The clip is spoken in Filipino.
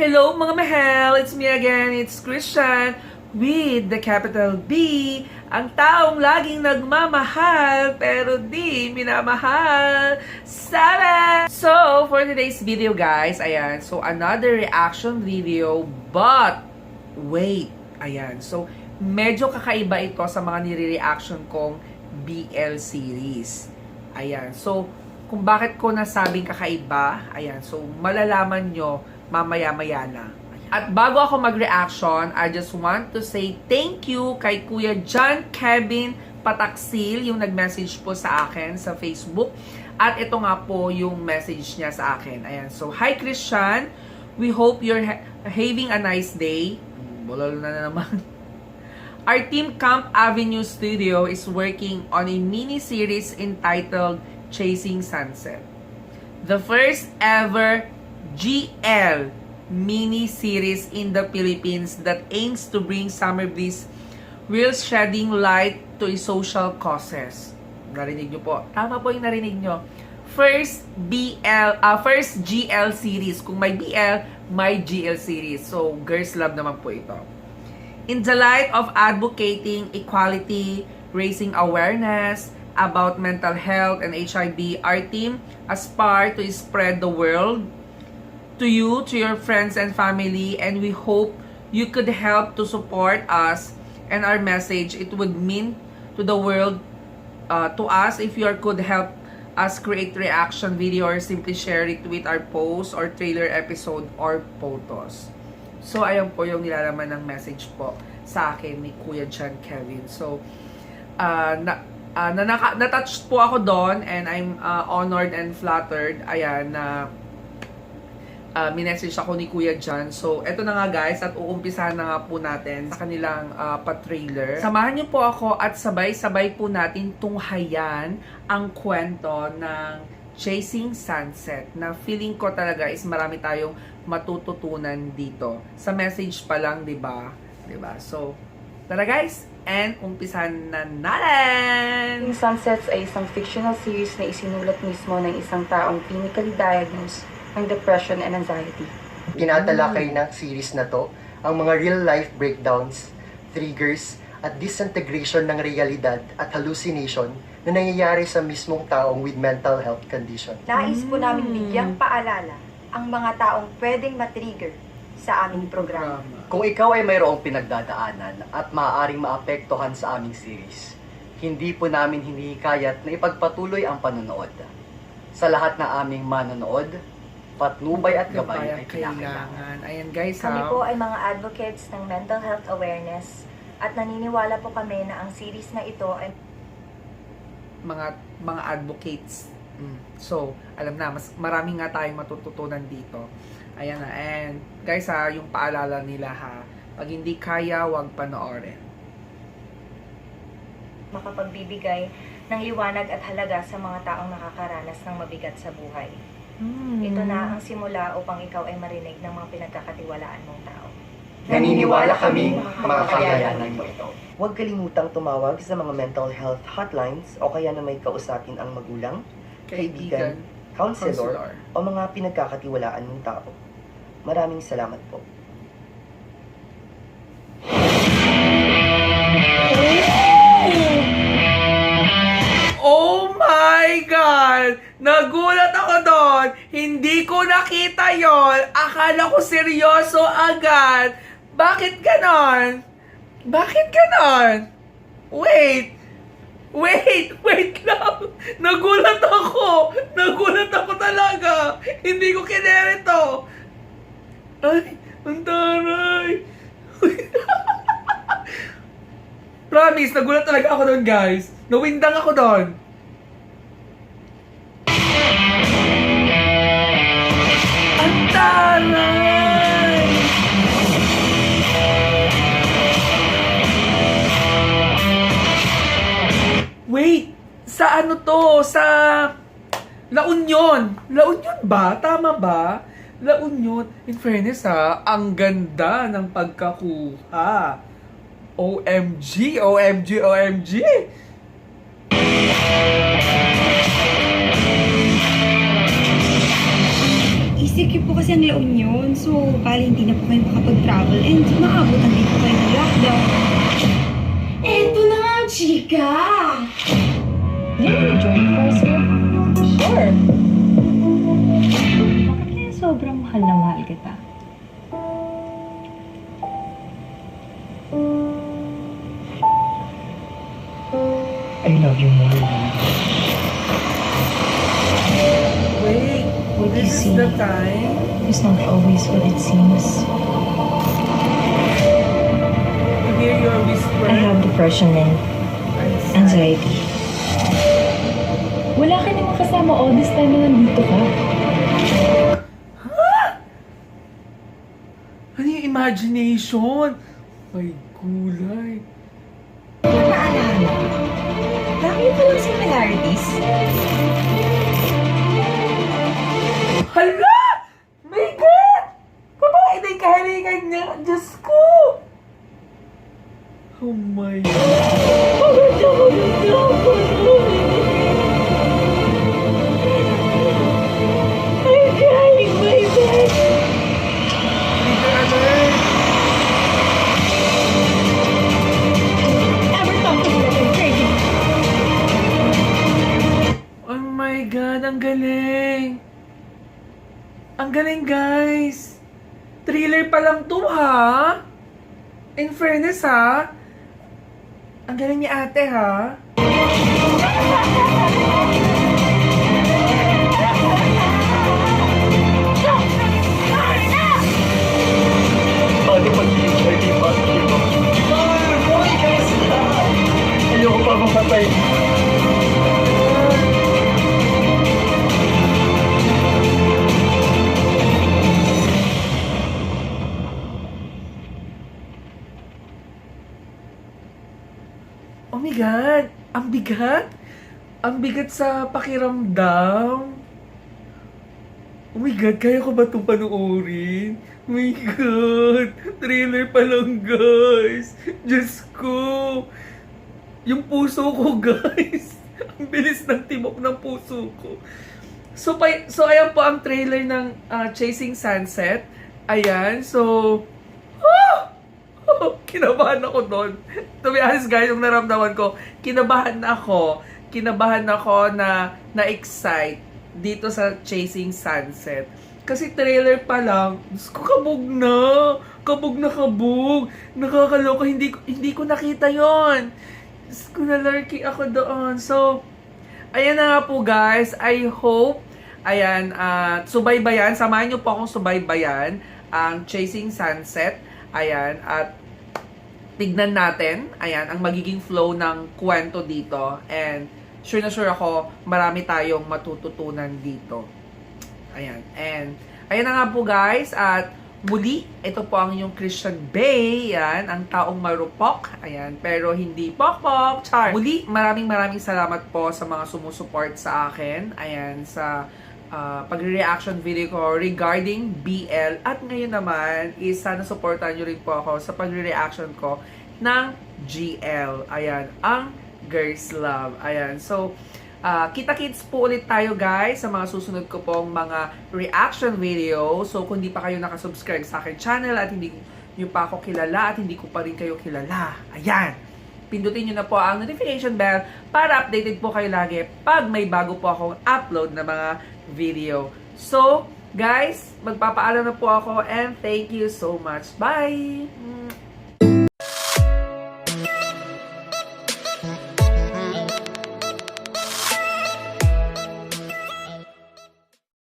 Hello mga mahal! It's me again, it's Christian with the capital B, ang taong laging nagmamahal pero di minamahal. Sana! So, for today's video guys, ayan, so another reaction video, but wait, ayan, so medyo kakaiba ito sa mga nire-reaction kong BL series. Ayan, so kung bakit ko nasabing kakaiba, ayan, so malalaman nyo mamaya-maya na. At bago ako mag-reaction, I just want to say thank you kay Kuya John Kevin Pataksil, yung nag-message po sa akin sa Facebook. At ito nga po yung message niya sa akin. Ayan, so hi Christian, we hope you're having a nice day. Bolol na naman. Our Team Camp Avenue Studio is working on a mini-series entitled Chasing Sunset. The first ever GL mini-series in the Philippines that aims to bring summer bliss while shedding light to social causes. Narinig nyo po. Tama po yung narinig nyo. First GL series. Kung may BL, may GL series. So, girls love naman po ito. In the light of advocating equality, raising awareness about mental health and HIV, our team aspires to spread the world to you, to your friends and family, and we hope you could help to support us and our message. It would mean to the world, to us, if you could help us create reaction video or simply share it with our post or trailer episode or photos. So, ayun po yung nilalaman ng message po sa akin ni Kuya John Kevin. So, na-touch po ako doon and I'm honored and flattered. Ayan, na minessage ako ni Kuya John. So, eto na nga guys, at uumpisahan na nga po natin sa kanilang pa-trailer. Samahan niyo po ako at sabay-sabay po natin tunghayan ang kwento ng Chasing Sunset na feeling ko talaga is marami tayong matututunan dito. Sa message pa lang, 'di ba? 'Di ba? So, tara guys, and umpisahan na natin! Chasing Sunsets ay isang fictional series na isinulat mismo ng isang taong clinically diagnosed ng depression and anxiety. Tinatalakay ng series na to ang mga real-life breakdowns, triggers, at disintegration ng realidad at hallucination na nangyayari sa mismong taong with mental health condition. Nais po namin bigyang paalala ang mga taong pwedeng matrigger sa aming programa. Kung ikaw ay mayroong pinagdadaanan at maaaring maapektuhan sa aming series, hindi po namin hinihikayat na ipagpatuloy ang panonood. Sa lahat na aming manonood, patnubay at gabay ay kinakailangan. Ayan guys, Kami po ay mga advocates ng mental health awareness at naniniwala po kami na ang series na ito ay mga advocates. So, alam na, mas marami nga tayong matututunan dito. Ayan na, and guys yung paalala nila pag hindi kaya, wag panoorin. makapagbibigay ng liwanag at halaga sa mga taong nakakaranas ng mabigat sa buhay. Ito na ang simula upang ikaw ay marinig ng mga pinagkakatiwalaan mong tao. Naniniwala kami mga kakayanan mo ito. Huwag kalimutang tumawag sa mga mental health hotlines o kaya na may kausapin ang magulang, kaibigan, counselor, o mga pinagkakatiwalaan mong tao. Maraming salamat po. Oh my God! Nagulat ako doon! Hindi ko nakita yon. Akala ko seryoso agad. Bakit ganon? Bakit ganon? Wait lang. Nagulat ako talaga. Hindi ko kinerito. Ay, ang taray. Promise, nagulat talaga ako doon guys. Nawindang ako doon. Ang taray! Wait, sa ano to? Sa La Union. La Union ba? Tama ba? La Union. In fairness ang ganda ng pagkakuha. OMG, OMG, OMG! secure po kasi ang La Union. So, bali hindi na po kayo makapag-travel and maabutan din po kayo ng lockdown. Eto na nga, chika! Join for sir? Sure. Bakit kaya sobrang mahal na mahal kita? I love you more. Wait, What you this is see the time? is not always what it seems. To hear your whisper. I have depression and anxiety. Wala ka namang kasama all this time na nandito ka. Ano yung imagination? May gulay. Naalala. Dami po ng similarities. Hala! My God! Babae na yung kahalingan niya. Diyos ko! Oh my God! I'm crying, my bed. Trigger alert! Ever talk to me like I'm crazy? Oh my God! Ang galing! Ang galing, guys! Thriller pa lang to, ha? In fairness, ha? Ang galing ni ate, ha? Paano pag HIV positive ako? Boy, guys! Ayoko pa mamatay. Oh my God! Ang bigat! Ang bigat sa pakiramdam. Oh my God, kaya ko ba itong panoorin? Oh my God! Thriller pa lang, guys! Diyos ko! Yung puso ko, guys! Ang bilis ng tibok ng puso ko. So ayan po ang trailer ng Chasing Sunset. Ayan, so... kinabahan ako doon. To be honest, guys, yung naramdaman ko, kinabahan ako na na-excite dito sa Chasing Sunset. Kasi trailer pa lang, Diyos ko, kabog na kabog. Nakakaloka, hindi ko nakita yon. Diyos ko, na-lurky ako doon. So, ayan na nga po, guys. I hope, ayan, subaybayan, samahan niyo po akong subaybayan ang Chasing Sunset. Ayan, at tignan natin, ayan, ang magiging flow ng kwento dito. And sure na sure ako, marami tayong matututunan dito. Ayan, and ayan na nga po, guys, at muli, ito po ang inyong Christian Bay, ayan, ang taong marupok, ayan, pero hindi pokpok, char. Muli, maraming salamat po sa mga sumusuport sa akin, ayan, sa pagre-reaction video ko regarding BL. At ngayon naman is sana supportan nyo rin po ako sa pagre-reaction ko ng GL. Ayan, ang Girls Love. Ayan, so kita-kits po ulit tayo, guys, sa mga susunod ko pong mga reaction video. So kung di pa kayo nakasubscribe sa akin channel at hindi nyo pa ako kilala at hindi ko pa rin kayo kilala, ayan, pindutin nyo na po ang notification bell para updated po kayo lagi pag may bago po akong upload na mga video. So, guys, magpapaalam na po ako and thank you so much. Bye!